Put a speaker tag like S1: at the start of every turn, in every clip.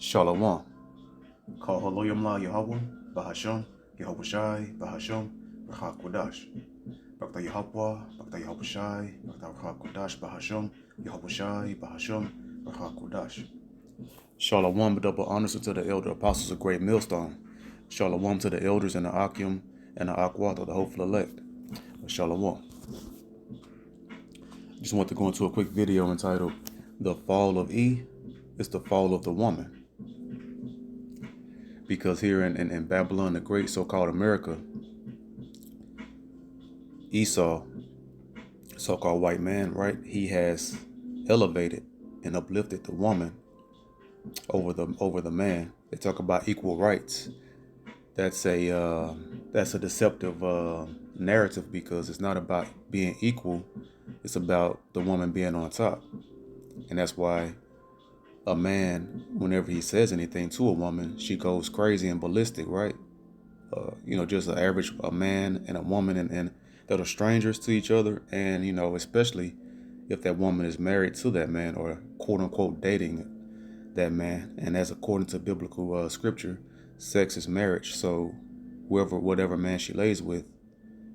S1: Shalom. Call Haloyam La Yahweh, Bahasham, Yahweh Shai, Bahasham, Racha Kodash. Bakta Yahweh, Bakta Yahweh Shai, Bakta Racha Kodash, Bahasham, Yahweh Shai, Bahasham, Racha Kodash. Shalom, double honors to the elder apostles of Great Millstone. Shalom to the elders in the Akim and the Akwat, the hopeful elect. Shalom. Just want to go into a quick video entitled The Fall of E is the Fall of the Woman. Because here in Babylon the Great, so-called America, Esau, so-called white man, right? He has elevated and uplifted the woman over the man. They talk about equal rights. That's a deceptive narrative, because it's not about being equal. It's about the woman being on top, and that's why a man, whenever he says anything to a woman, she goes crazy and ballistic, right? Just a man and a woman, and that are strangers to each other, and especially if that woman is married to that man, or quote unquote dating that man. And as according to biblical scripture, sex is marriage. So whatever man she lays with,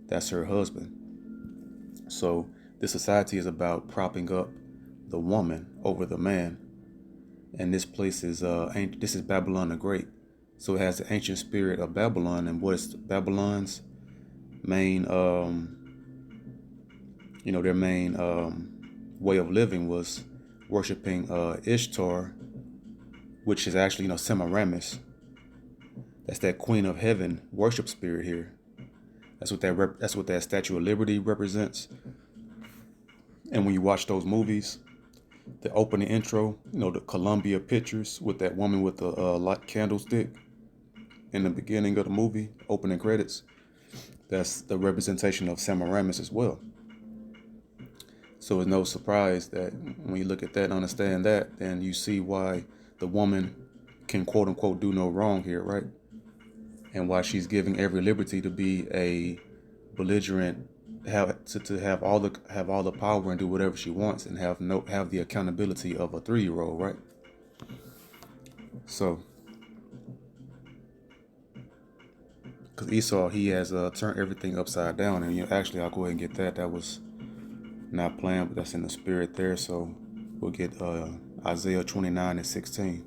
S1: that's her husband. So this society is about propping up the woman over the man, and this place is this is Babylon the Great. So it has the ancient spirit of Babylon, and what is Babylon's main, their main way of living was worshiping Ishtar, which is actually, Semiramis. That's that Queen of Heaven worship spirit here. That's what that Statue of Liberty represents. And when you watch those movies, the opening intro, the Columbia pictures with that woman with the light candlestick in the beginning of the movie, opening credits, that's the representation of Semiramis as well. So it's no surprise that when you look at that and understand that, then you see why the woman can quote unquote do no wrong here, right? And why she's giving every liberty to be a belligerent, to have all the power and do whatever she wants, and have the accountability of a 3-year-old, right? So, because Esau, he has turned everything upside down, and actually I'll go ahead and get that. That was not planned, but that's in the spirit there. So we'll get Isaiah 29:16.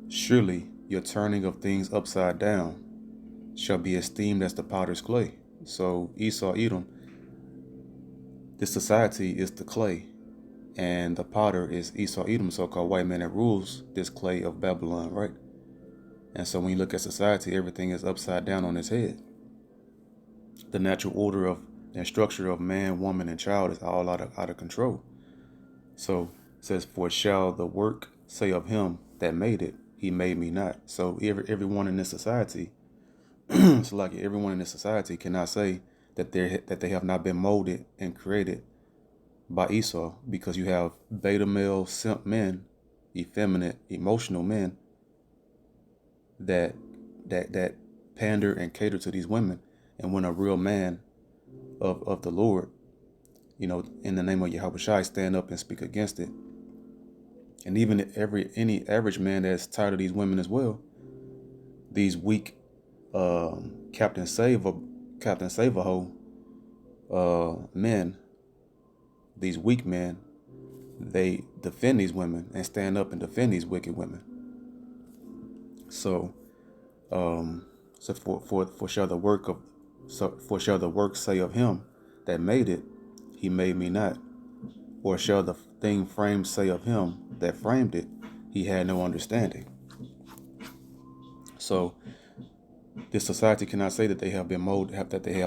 S1: Surely your turning of things upside down shall be esteemed as the potter's clay. So Esau, Edom, this society is the clay, and the potter is Esau, Edom, so-called white man that rules this clay of Babylon, right? And so when you look at society, everything is upside down on its head. The natural order of and structure of man, woman, and child is all out of control. So it says, "For shall the work say of him that made it, he made me not." So everyone in this society, it's like everyone in this society cannot say that they have not been molded and created by Esau, because you have beta male simp men, effeminate, emotional men that pander and cater to these women. And when a real man of the Lord, in the name of Yahweh Shai, stand up and speak against it, and even any average man that's tired of these women as well, these weak Captain Save a Ho men, these weak men, they defend these women and stand up and defend these wicked women. So, for shall the work say of him that made it, he made me not, or shall the thing framed say of him that framed it, he had no understanding. So this society cannot say that they have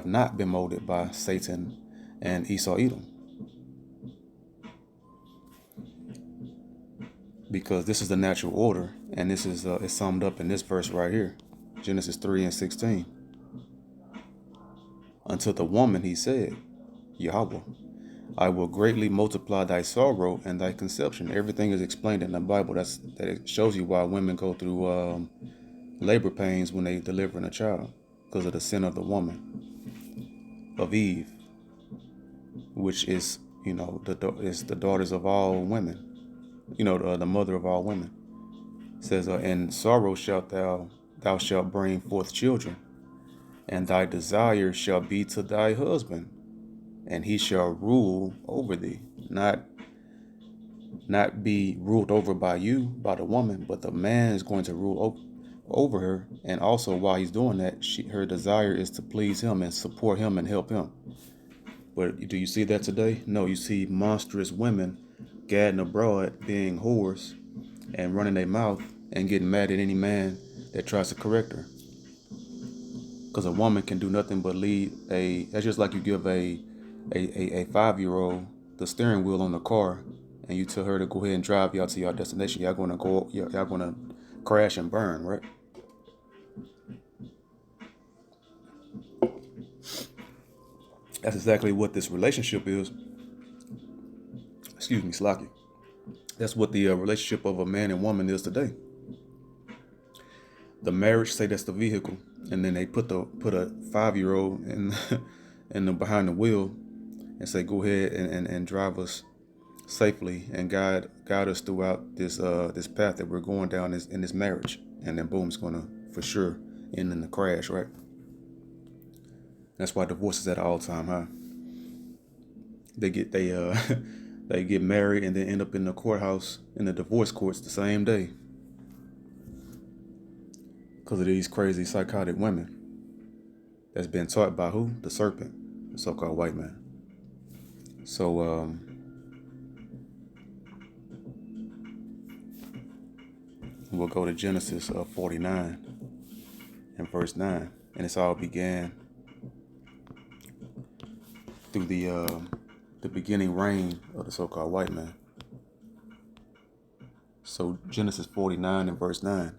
S1: not been molded by Satan and Esau, Edom, because this is the natural order, and this is summed up in this verse right here, Genesis 3:16. Unto the woman he said, Yahweh, I will greatly multiply thy sorrow and thy conception. Everything is explained in the Bible. That it shows you why women go through labor pains when they delivering a child, because of the sin of the woman, of Eve, which is, is the daughters of all women. the mother of all women. It says, "In sorrow shalt thou shalt bring forth children, and thy desire shall be to thy husband, and he shall rule over thee." Not be ruled over by you, by the woman, but the man is going to rule over her. And also, while he's doing that, her desire is to please him and support him and help him. But do you see that today? No, you see monstrous women gadding abroad, being whores and running their mouth and getting mad at any man that tries to correct her. Because a woman can do nothing but lead that's just like you give a 5-year-old the steering wheel on the car, and you tell her to go ahead and drive y'all to your destination. Y'all gonna crash and burn, right? That's exactly what this relationship is. Excuse me, Slocky. That's what the relationship of a man and woman is today. The marriage, say that's the vehicle, and then they put a 5-year-old in the behind the wheel and say, go ahead and drive us safely and guide us throughout this path that we're going down in this marriage. And then boom, it's gonna for sure end in the crash, right? That's why divorce is at an all-time high. They they get married and then end up in the courthouse in the divorce courts the same day because of these crazy psychotic women that's been taught by who? The serpent, the so-called white man. So we'll go to Genesis 49 and verse 9, and this all began through the beginning reign of the so-called white man. So Genesis 49 and verse 9,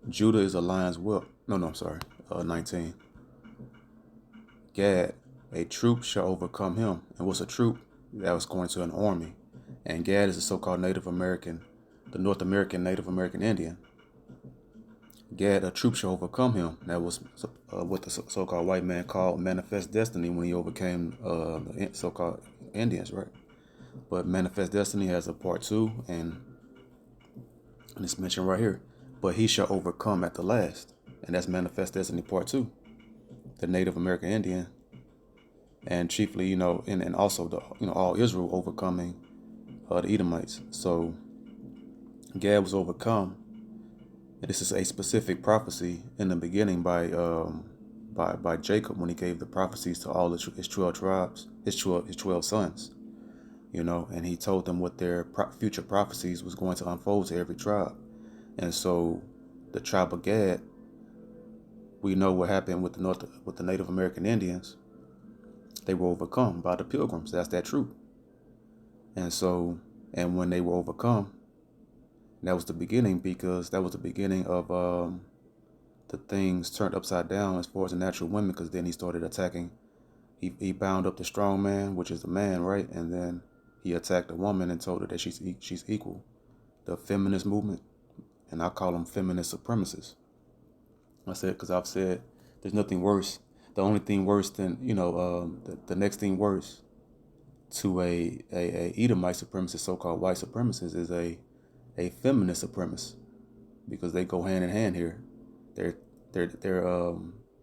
S1: Judah is a lion's whelp. No, I'm sorry. 19. Gad, a troop shall overcome him. And what's a troop? That was going to an army. And Gad is the so-called Native American, the North American Native American Indian. Gad, a troop shall overcome him. That was what the so-called white man called manifest destiny when he overcame the so-called Indians, right? But manifest destiny has a part 2, and it's mentioned right here. But he shall overcome at the last, and that's manifest destiny part 2. The Native American Indian, and chiefly, and also the all Israel overcoming the Edomites. So Gad was overcome. And this is a specific prophecy in the beginning by Jacob when he gave the prophecies to all his 12 tribes, his 12 sons, and he told them what their future prophecies was going to unfold to every tribe. And so the tribe of Gad, we know what happened with the Native American Indians. They were overcome by the Pilgrims. That's that troop. And when they were overcome, that was the beginning, because that was the beginning of the things turned upside down as far as the natural women, because then he started attacking. He bound up the strong man, which is the man, right? And then he attacked the woman and told her that she's equal. The feminist movement, and I call them feminist supremacists. I said, because I've said there's nothing worse. The only thing worse than, the next thing worse to a Edomite supremacist, so-called white supremacist, is a feminist supremacist, because they go hand in hand here. They're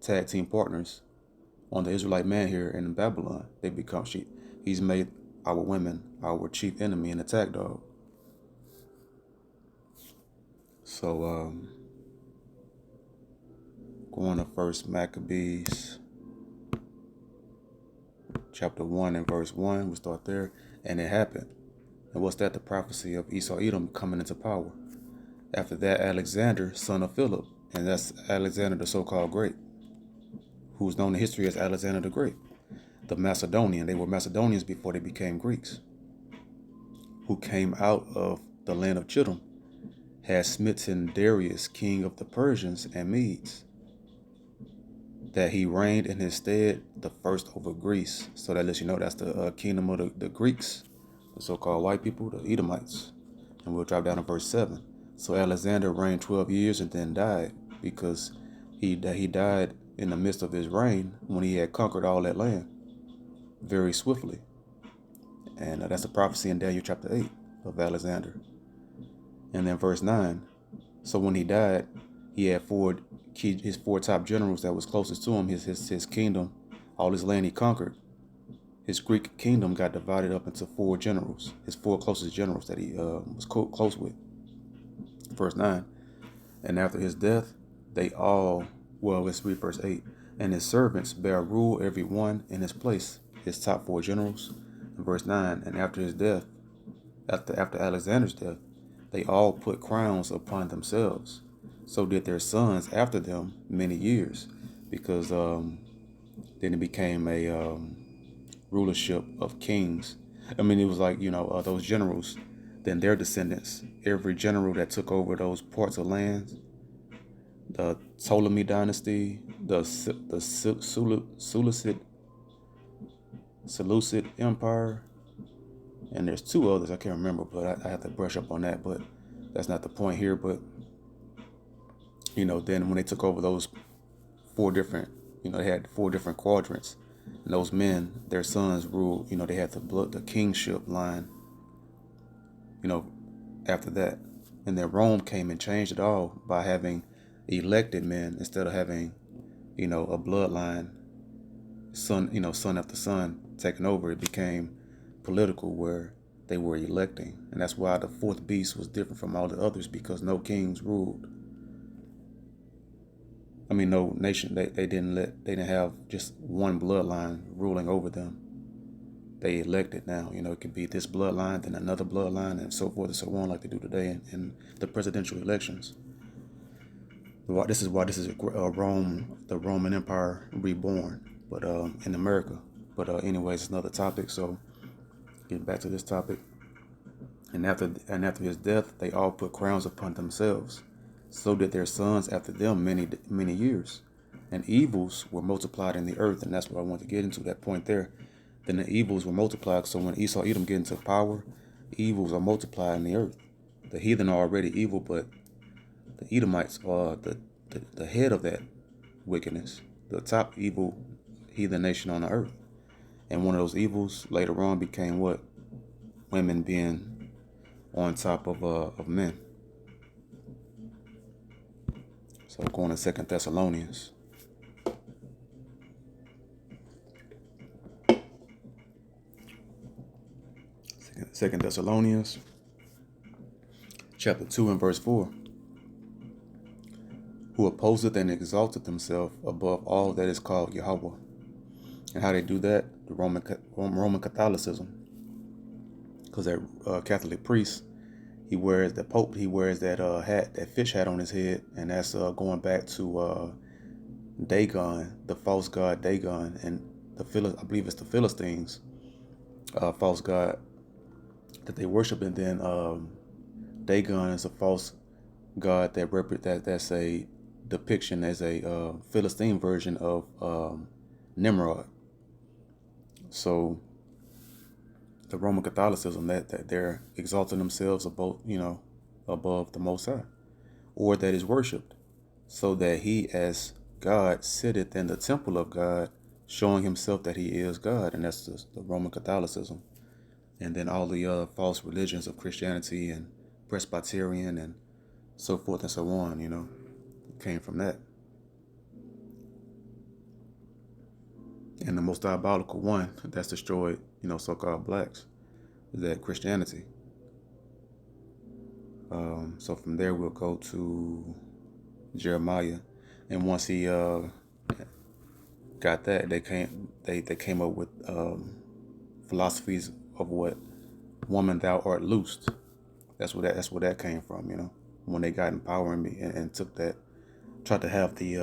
S1: tag team partners on the Israelite man here in Babylon. He's made our women our chief enemy and attack dog. So going to First Maccabees chapter 1 and verse 1, we start there. And it happened. And what's that? The prophecy of Esau Edom coming into power. After that, Alexander, son of Philip, and that's Alexander the so-called Great, who's known in history as Alexander the Great, the Macedonian. They were Macedonians before they became Greeks, who came out of the land of Chittim, had smitten Darius, king of the Persians and Medes, that he reigned in his stead the first over Greece. So that lets you know that's the kingdom of the Greeks, the so-called white people, the Edomites. And we'll drop down to verse 7. So Alexander reigned 12 years and then died, because he died in the midst of his reign when he had conquered all that land very swiftly. And that's a prophecy in Daniel chapter 8 of Alexander. And then verse 9. So when he died, he had his four top generals that was closest to him, his kingdom, all his land he conquered. His Greek kingdom got divided up into four generals, his four closest generals that he was close with. Verse 9. And after his death, they all, well, let's read verse 8. And his servants bear rule every one in his place, his top four generals. And verse 9. And after his death, after Alexander's death, they all put crowns upon themselves. So did their sons after them many years, because then it became a rulership of kings. I mean, it was like, those generals, then their descendants, every general that took over those parts of lands, the Ptolemy dynasty, the Seleucid Empire, and there's two others I can't remember, but I have to brush up on that, but that's not the point here. But then when they took over those four different, they had four different quadrants, and those men, their sons ruled, they had the kingship line, after that. And then Rome came and changed it all by having elected men instead of having, a bloodline, son after son taking over. It became political, where they were electing. And that's why the fourth beast was different from all the others, because no kings ruled. I mean, no nation, they didn't have just one bloodline ruling over them. They elected now. It could be this bloodline, then another bloodline, and so forth and so on, like they do today in the presidential elections. This is why this is Rome, the Roman Empire reborn, but in America. But anyways, it's another topic. So getting back to this topic. And after his death, they all put crowns upon themselves. So did their sons after them many years. And evils were multiplied in the earth, and that's what I want to get into, that point there. Then the evils were multiplied. So when Esau Edom get into power, evils are multiplied in the earth. The heathen are already evil, but the Edomites are the head of that wickedness, the top evil heathen nation on the earth. And one of those evils later on became what? Women being on top of men. So going to 2 Thessalonians. Second Thessalonians, chapter 2 and verse 4. Who opposeth and exalteth himself above all that is called Yahweh. And how they do that? The Roman Catholicism. Because that Catholic priest, the Pope, he wears that hat, that fish hat on his head, and that's going back to Dagon, the false god Dagon, and I believe it's the Philistines, false god that they worship. And then Dagon is a false god that's a depiction as a Philistine version of Nimrod. So the Roman Catholicism, that they're exalting themselves above the Most High, or that is worshipped, so that he as God sitteth in the temple of God, showing himself that he is God. And that's the Roman Catholicism. And then all the false religions of Christianity and Presbyterian and so forth and so on, came from that. And the most diabolical one that's destroyed, so-called blacks, is that Christianity. So from there we'll go to Jeremiah, and once he got that, they came up with philosophies of what woman thou art loosed. That's where that came from. When they got in power and took that, tried to have the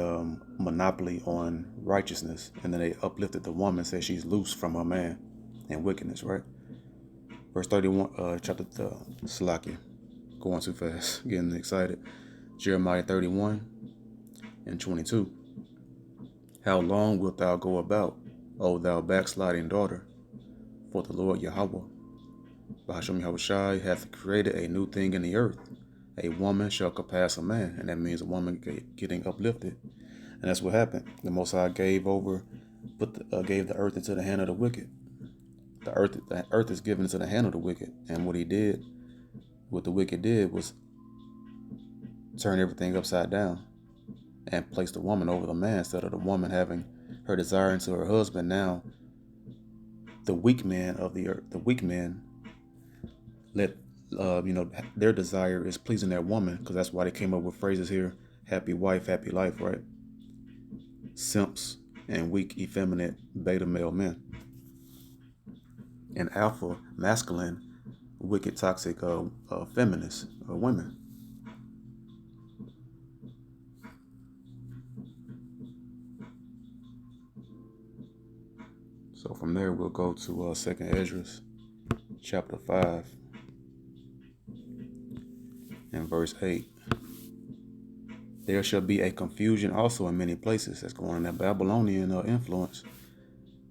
S1: monopoly on righteousness, and then they uplifted the woman, said she's loose from her man and wickedness, right? Verse 31, chapter Salakia, going too fast, getting excited. Jeremiah 31 and 22. How long wilt thou go about, O thou backsliding daughter? For the Lord Yahweh, Bahasham Yahushai, hath created a new thing in the earth. A woman shall compass a man, and that means a woman getting uplifted. And that's what happened. The Most High gave the earth into the hand of the wicked. The earth is given into the hand of the wicked. And what the wicked did was turn everything upside down and place the woman over the man instead of the woman having her desire into her husband. Now, the weak men of the earth, the weak men, let their desire is pleasing their woman, because that's why they came up with phrases here: happy wife, happy life, right? Simps and weak, effeminate beta male men, and alpha masculine, wicked, toxic feminists women. So from there we'll go to Second Ezra, chapter 5, and verse 8. There shall be a confusion also in many places. That's going in that Babylonian influence.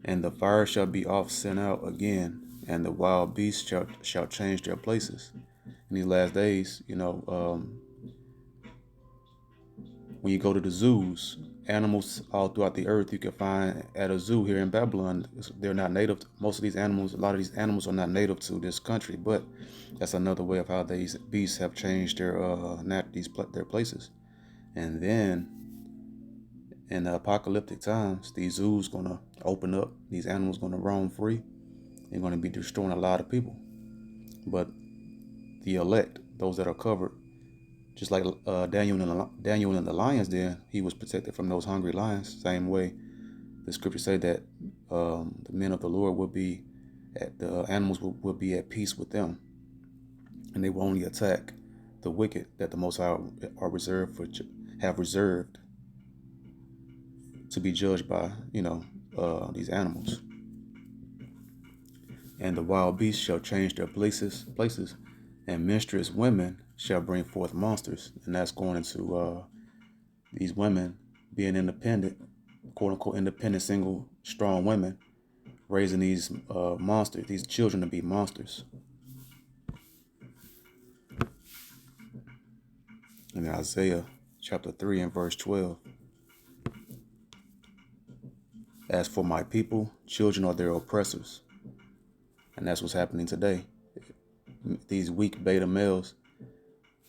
S1: And the fire shall be oft sent out again, and the wild beasts shall change their places. In these last days, when you go to the zoos, animals all throughout the earth you can find at a zoo here in Babylon. They're not native. Most of these animals, a lot of these animals are not native to this country, but that's another way of how these beasts have changed their places. And then in the apocalyptic times, these zoos gonna open up. These animals gonna roam free. They're gonna be destroying a lot of people. But the elect, those that are covered, just like Daniel in the lion's den, he was protected from those hungry lions. Same way, the scriptures say that the men of the Lord will be the animals will be at peace with them, and they will only attack the wicked that the Most High have reserved to be judged by these animals. And the wild beasts shall change their places, and menstruous women shall bring forth monsters. And that's going into these women being independent, quote unquote independent, single, strong women, raising these monsters, these children to be monsters. In Isaiah chapter 3 and verse 12. As for my people, children are their oppressors. And that's what's happening today. These weak beta males,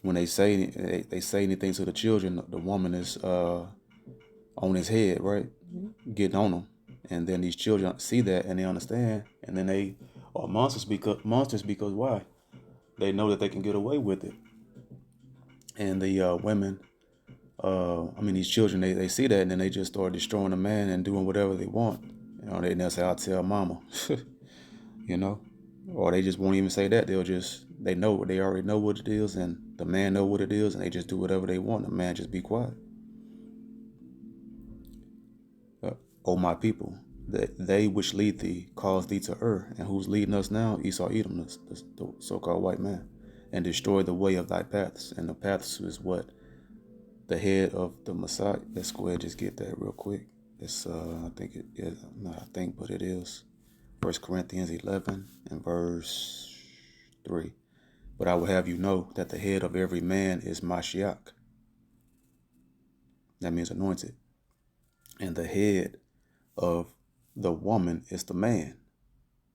S1: when they say anything to the children, the woman is on his head, right? Getting on them. And then these children see that and they understand, and then they are monsters because why? They know that they can get away with it. And the women, these children, they see that, and then they just start destroying the man and doing whatever they want. They never say, "I'll tell mama," or they just won't even say that. They already know what it is, and the man know what it is, and they just do whatever they want. The man just be quiet. O my people, that they which lead thee cause thee to err, and who's leading us now? Esau Edom, the so-called white man, and destroy the way of thy paths. And the paths is what? The head of the Messiah. Let's go ahead and just get that real quick. It's I think it is, not I think, but it is 1 Corinthians 11 and verse 3. But I will have you know that the head of every man is Mashiach. That means anointed. And the head of the woman is the man.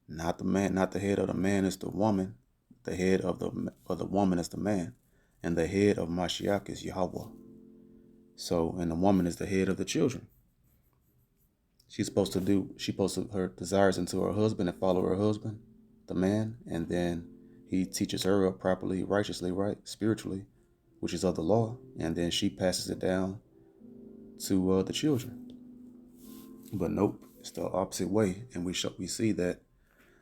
S1: Not the man, not the head of the man is the woman. The head of the woman is the man. And the head of Mashiach is Yahweh. So, and the woman is the head of the children. She's supposed to her desires into her husband and follow her husband, the man, and then he teaches her up properly, righteously, right, spiritually, which is of the law, and then she passes it down to the children. But nope, it's the opposite way, and we see that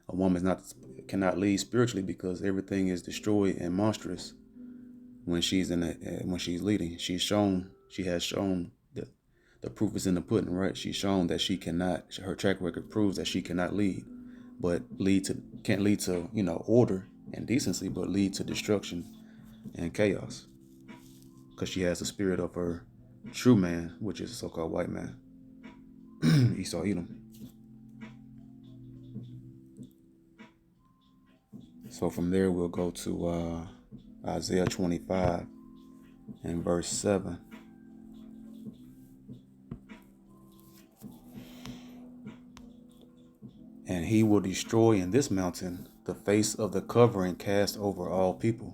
S1: a woman cannot lead spiritually because everything is destroyed and monstrous when she's leading. She has shown that the proof is in the pudding, right? She's shown that she cannot. Her track record proves that she cannot lead, but can't lead to order and decency, but lead to destruction and chaos, because she has the spirit of her true man, which is a so-called white man, Esau Edom. So from there we'll go to Isaiah 25 and verse 7. And he will destroy in this mountain the face of the covering cast over all people.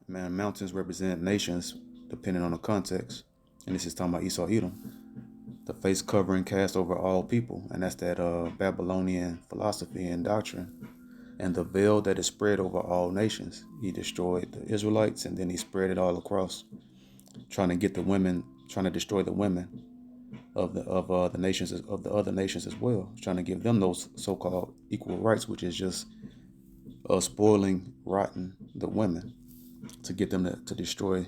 S1: mountains represent nations depending on the context. And this is talking about Esau Edom. The face covering cast over all people, and that's that Babylonian philosophy and doctrine. And the veil that is spread over all nations. He destroyed the Israelites, and then he spread it all across, trying to get the women, trying to destroy the women of the nations, of the other nations as well, trying to give them those so-called equal rights, which is just spoiling, rotten the women to get them to destroy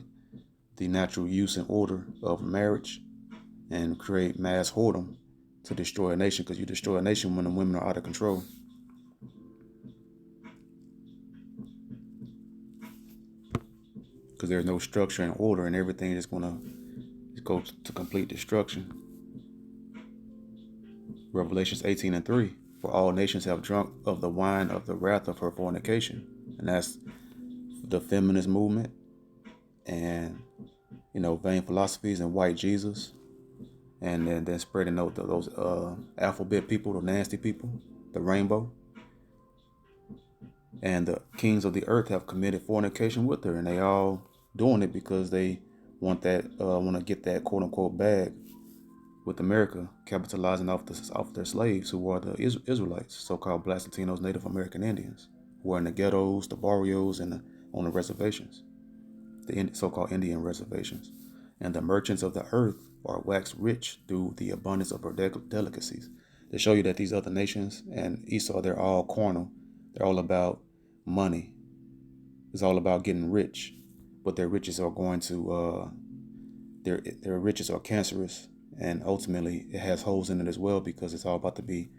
S1: the natural use and order of marriage and create mass whoredom to destroy a nation, because you destroy a nation when the women are out of control. Because there's no structure and order, and everything is going to go to complete destruction. Revelations 18:3, for all nations have drunk of the wine of the wrath of her fornication. And that's the feminist movement and, vain philosophies and white Jesus. And then spreading those alphabet people, the nasty people, the rainbow. And the kings of the earth have committed fornication with her, and they all doing it because they want to get that quote unquote bag with America, capitalizing off their slaves, who are the Israelites, so-called Blacks, Latinos, Native American Indians, who are in the ghettos, the barrios, and on the reservations, the so-called Indian reservations. And the merchants of the earth are waxed rich through the abundance of her delicacies. To show you that these other nations and Esau, they're all carnal. They're all about money. It's all about getting rich, but their riches are going to their riches are cancerous, and ultimately it has holes in it as well, because it's all about to be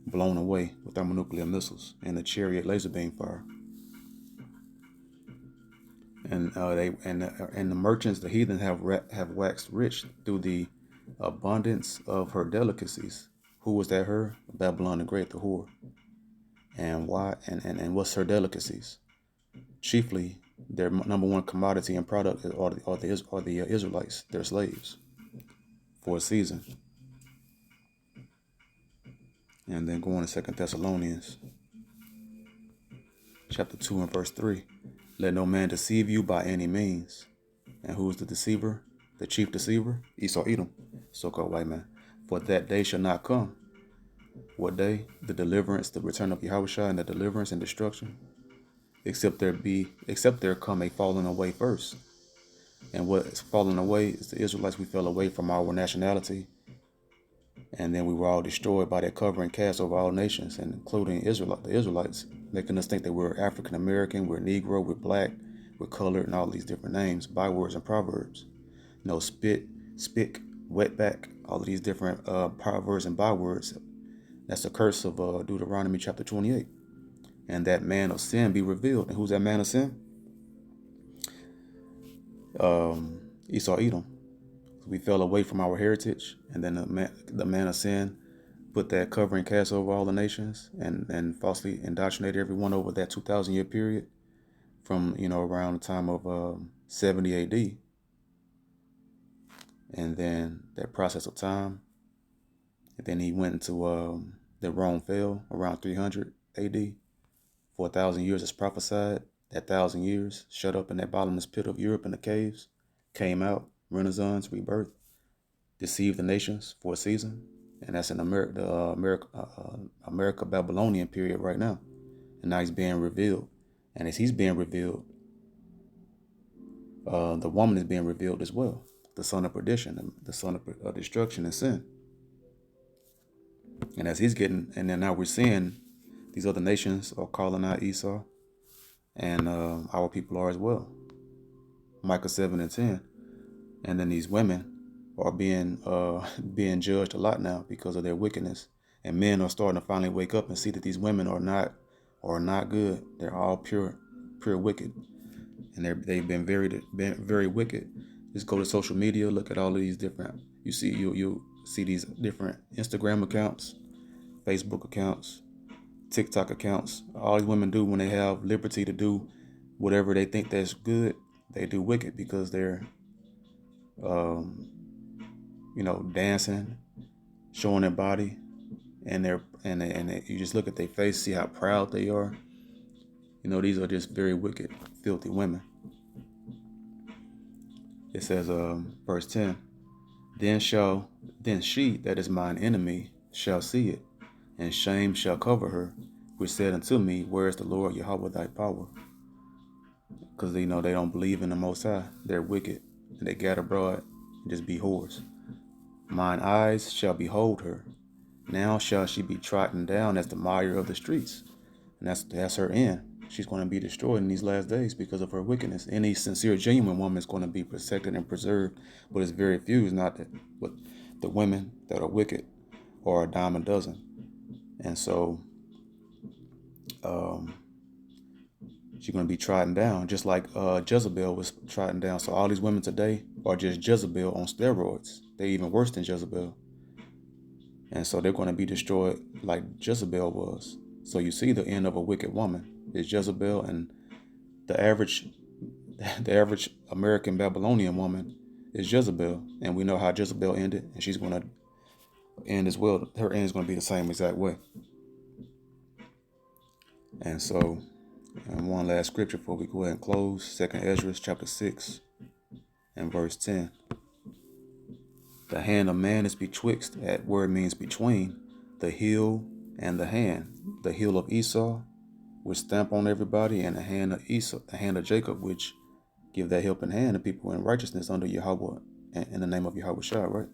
S1: blown away with thermonuclear missiles and the chariot laser beam fire. And the merchants, the heathen, have waxed rich through the abundance of her delicacies. Who was that? Her? Babylon the Great, the whore. And why? And what's her delicacies? Chiefly, their number one commodity and product are the Israelites, their slaves, for a season. And then going to 2 Thessalonians chapter 2 and verse 3. Let no man deceive you by any means. And who's the deceiver? The chief deceiver? Esau Edom, so-called white man. For that day shall not come. What day? The deliverance, the return of Yahushua, and the deliverance and destruction. Except there come a falling away first. And what is falling away is the Israelites. We fell away from our nationality, and then we were all destroyed by that covering cast over all nations, and including the Israelites, making us think that we're African American, we're Negro, we're black, we're colored, and all these different names, bywords and proverbs. Spit, spick, wetback, all of these different proverbs and bywords. That's the curse of Deuteronomy chapter 28. And that man of sin be revealed. And who's that man of sin? Esau Edom. We fell away from our heritage, and then the man of sin put that covering cast over all the nations, and falsely indoctrinated everyone over that 2,000-year period from around the time of 70 AD. And then that process of time, and then he went into the Rome fell around 300 AD. For 1,000 years as prophesied. That 1,000 years shut up in that bottomless pit of Europe in the caves, came out, Renaissance, rebirth, deceived the nations for a season. And that's in America Babylonian period right now. And now he's being revealed. And as he's being revealed, the woman is being revealed as well. The son of perdition, the son of destruction and sin. And as he's getting, and then now we're seeing these other nations are calling out Esau, and our people are as well. Micah 7 and 10. And then these women are being judged a lot now because of their wickedness. And men are starting to finally wake up and see that these women are not good. They're all pure wicked. And they've been very wicked. Just go to social media, look at all of these different, you see these different Instagram accounts, Facebook accounts, TikTok accounts. All these women do when they have liberty to do whatever they think that's good, they do wicked, because they're dancing, showing their body, and you just look at their face, see how proud they are. These are just very wicked, filthy women. It says, verse 10, then she that is mine enemy shall see it, and shame shall cover her, which said unto me, where is the Lord Yahweh thy power? Because they don't believe in the Most High. They're wicked, and they gather abroad and just be whores. Mine eyes shall behold her. Now shall she be trodden down as the mire of the streets. And that's her end. She's going to be destroyed in these last days because of her wickedness. Any sincere, genuine woman is going to be protected and preserved, but it's very few. It's not that, but the women that are wicked are a dime a dozen. And so she's going to be trodden down, just like Jezebel was trodden down. So all these women today are just Jezebel on steroids. They're even worse than Jezebel. And so they're going to be destroyed like Jezebel was. So you see the end of a wicked woman is Jezebel, and the average American Babylonian woman is Jezebel. And we know how Jezebel ended, and she's going to end as well. Her end is going to be the same exact way. And so, and one last scripture before we go ahead and close, 2nd Ezra chapter 6 and verse 10. The hand of man is betwixt, that word means between, the heel and the hand. The heel of Esau, which stamp on everybody, and the hand of Esau, the hand of Jacob, which give that helping hand to people in righteousness under Yahweh, in the name of Yahweh Shah, right?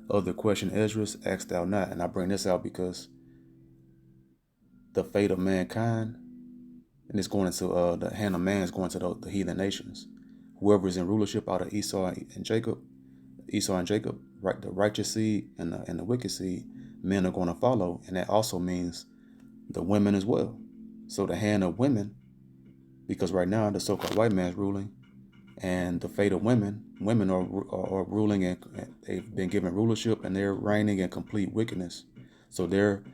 S1: Other question, Ezra, ask thou not. And I bring this out because the fate of mankind, and it's going into the hand of man is going to the heathen nations. Whoever is in rulership out of Esau and Jacob, right, the righteous seed and the wicked seed, men are going to follow, and that also means the women as well. So the hand of women, because right now the so-called white man's ruling, and the fate of women are ruling, and they've been given rulership, and they're reigning in complete wickedness. So their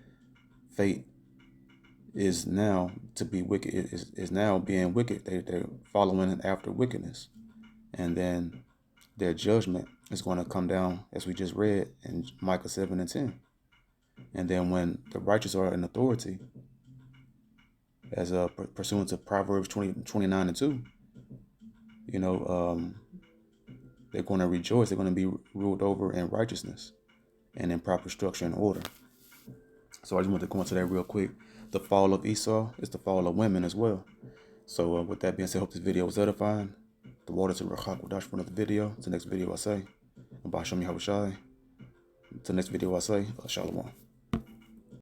S1: fate is now to be wicked. Is now being wicked. They're following after wickedness, and then their judgment is going to come down, as we just read in Micah 7 and 10. And then when the righteous are in authority, as pursuant to Proverbs 29 and 2, they're going to rejoice. They're going to be ruled over in righteousness and in proper structure and order. So I just want to go into that real quick. The fall of Esau is the fall of women as well. So with that being said, I hope this video was edifying. The water to Rachak Wadash for another video. To the next video I say, Abba Shem Yahushai. To the next video I say, Shalom.